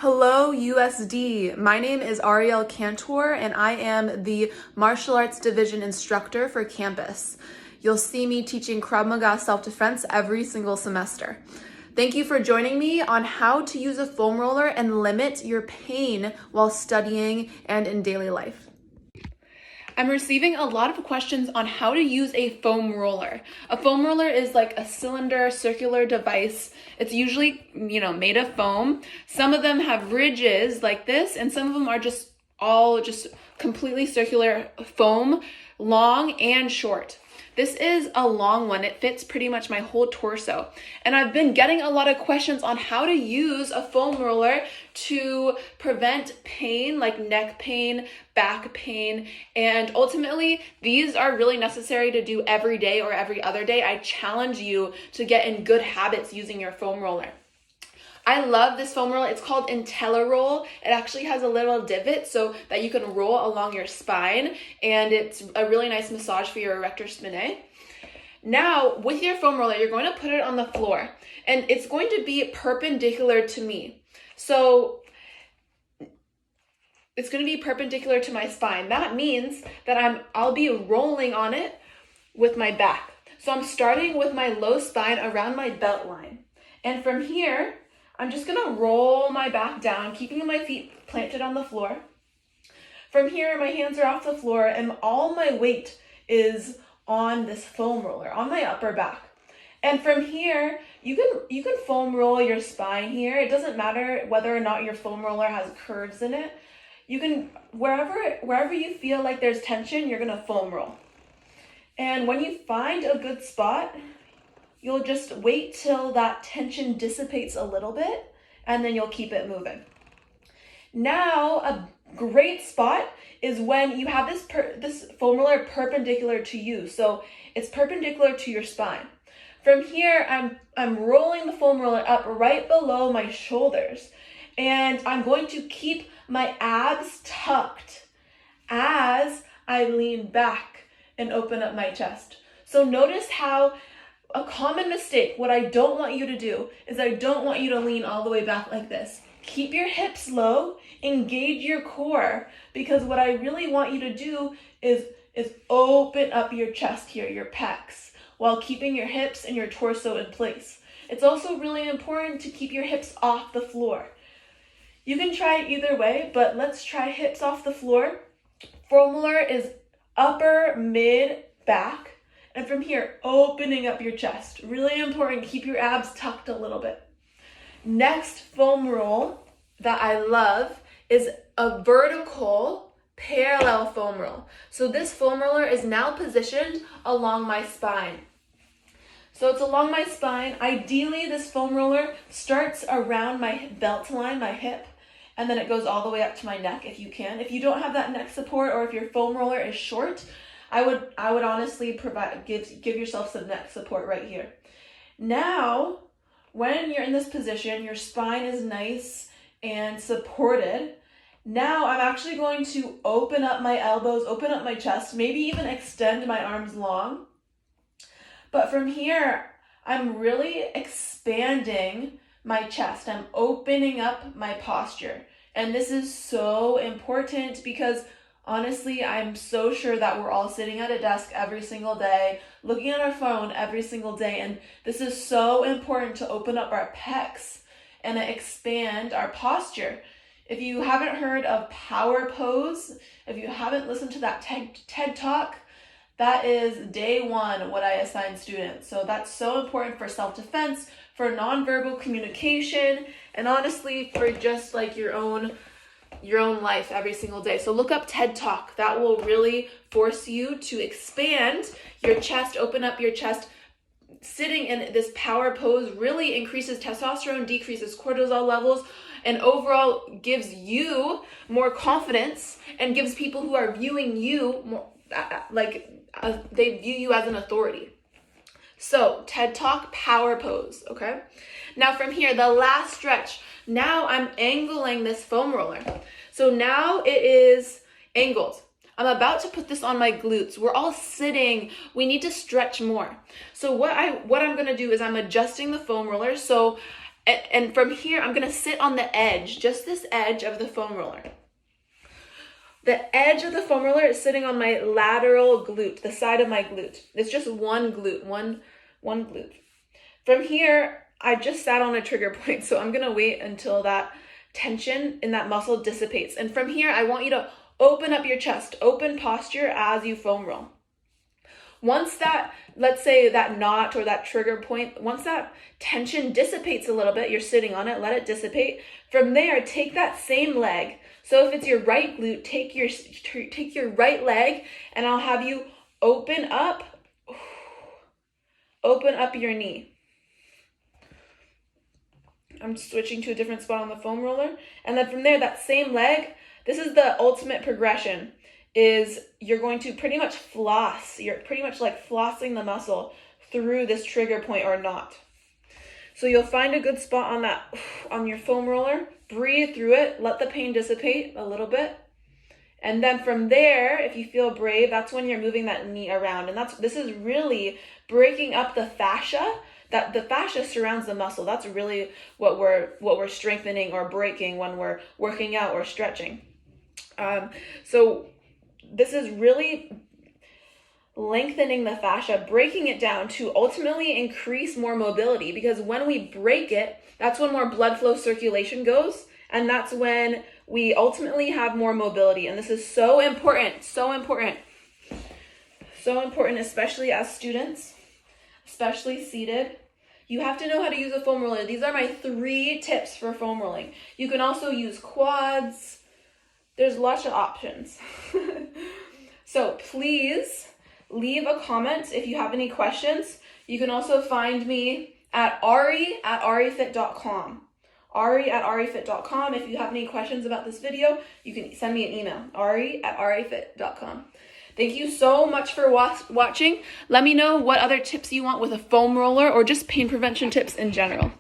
Hello, USD. My name is Arielle Kantor, and I am the Martial Arts Division instructor for campus. You'll see me teaching Krav Maga self-defense every single semester. Thank you for joining me on how to use a foam roller and limit your pain while studying and in daily life. I'm receiving a lot of questions on how to use a foam roller. A foam roller is like a cylinder, circular device. It's usually, made of foam. Some of them have ridges like this, and some of them are just completely circular foam, long and short. This is a long one. It fits pretty much my whole torso. And I've been getting a lot of questions on how to use a foam roller to prevent pain, like neck pain, back pain, and ultimately these are really necessary to do every day or every other day. I challenge you to get in good habits using your foam roller. I love this foam roller. It's called IntelliRoll. It actually has a little divot so that you can roll along your spine, and it's a really nice massage for your erector spinae. Now, with your foam roller, you're going to put it on the floor, and it's going to be perpendicular to me. So it's going to be perpendicular to my spine. That means that I'll be rolling on it with my back. So I'm starting with my low spine around my belt line. And from here, I'm just gonna roll my back down, keeping my feet planted on the floor. From here, my hands are off the floor and all my weight is on this foam roller, on my upper back. And from here, you can foam roll your spine here. It doesn't matter whether or not your foam roller has curves in it. You can, wherever you feel like there's tension, you're gonna foam roll. And when you find a good spot, you'll just wait till that tension dissipates a little bit, and then you'll keep it moving. Now, a great spot is when you have this foam roller perpendicular to you. So it's perpendicular to your spine. From here, I'm rolling the foam roller up right below my shoulders, and I'm going to keep my abs tucked as I lean back and open up my chest. So notice how a common mistake, what I don't want you to do is I don't want you to lean all the way back like this. Keep your hips low, engage your core, because what I really want you to do is open up your chest here, your pecs, while keeping your hips and your torso in place. It's also really important to keep your hips off the floor. You can try it either way, but let's try hips off the floor. Foam roller is upper, mid, back. And from here, opening up your chest. Really important, keep your abs tucked a little bit. Next foam roll that I love is a vertical parallel foam roll. So this foam roller is now positioned along my spine. So it's along my spine. Ideally, this foam roller starts around my belt line, my hip, and then it goes all the way up to my neck if you can. If you don't have that neck support, or if your foam roller is short, I would honestly give yourself some neck support right here. Now, when you're in this position, your spine is nice and supported. Now I'm actually going to open up my elbows, open up my chest, maybe even extend my arms long. But from here, I'm really expanding my chest. I'm opening up my posture. And this is so important because honestly, I'm so sure that we're all sitting at a desk every single day, looking at our phone every single day, and this is so important to open up our pecs and expand our posture. If you haven't heard of power pose, if you haven't listened to that TED Talk, that is day one what I assign students. So that's so important for self-defense, for nonverbal communication, and honestly for just like your own life every single day. So look up TED Talk. That will really force you to expand your chest, open up your chest. Sitting in this power pose really increases testosterone, decreases cortisol levels, and overall gives you more confidence and gives people who are viewing you more, they view you as an authority. So TED Talk, power pose, okay? Now from here, the last stretch. Now I'm angling this foam roller. So now it is angled. I'm about to put this on my glutes. We're all sitting. We need to stretch more. So what I'm gonna do is I'm adjusting the foam roller. So And from here, I'm gonna sit on the edge, just this edge of the foam roller. The edge of the foam roller is sitting on my lateral glute, the side of my glute. It's just one glute, one glute. From here, I just sat on a trigger point, so I'm gonna wait until that tension in that muscle dissipates. And from here, I want you to open up your chest, open posture as you foam roll. Once that, let's say that knot or that trigger point, once that tension dissipates a little bit, you're sitting on it, let it dissipate. From there, take that same leg. So if it's your right glute, take your right leg, and I'll have you open up your knee. I'm switching to a different spot on the foam roller. And then from there, that same leg, this is the ultimate progression, is you're going to pretty much floss. You're pretty much like flossing the muscle through this trigger point or knot. So you'll find a good spot on your foam roller, breathe through it, let the pain dissipate a little bit. And then from there, if you feel brave, that's when you're moving that knee around. And this is really breaking up the fascia. That the fascia surrounds the muscle. That's really what we're strengthening or breaking when we're working out or stretching. So this is really lengthening the fascia, breaking it down to ultimately increase more mobility, because when we break it, that's when more blood flow circulation goes, and that's when we ultimately have more mobility. And this is so important, especially as students, especially seated. You have to know how to use a foam roller. These are my 3 tips for foam rolling. You can also use quads. There's lots of options. So please leave a comment if you have any questions. You can also find me at ari@arifit.com. ari@arifit.com. If you have any questions about this video, you can send me an email, ari@arifit.com. Thank you so much for watching. Let me know what other tips you want with a foam roller or just pain prevention tips in general.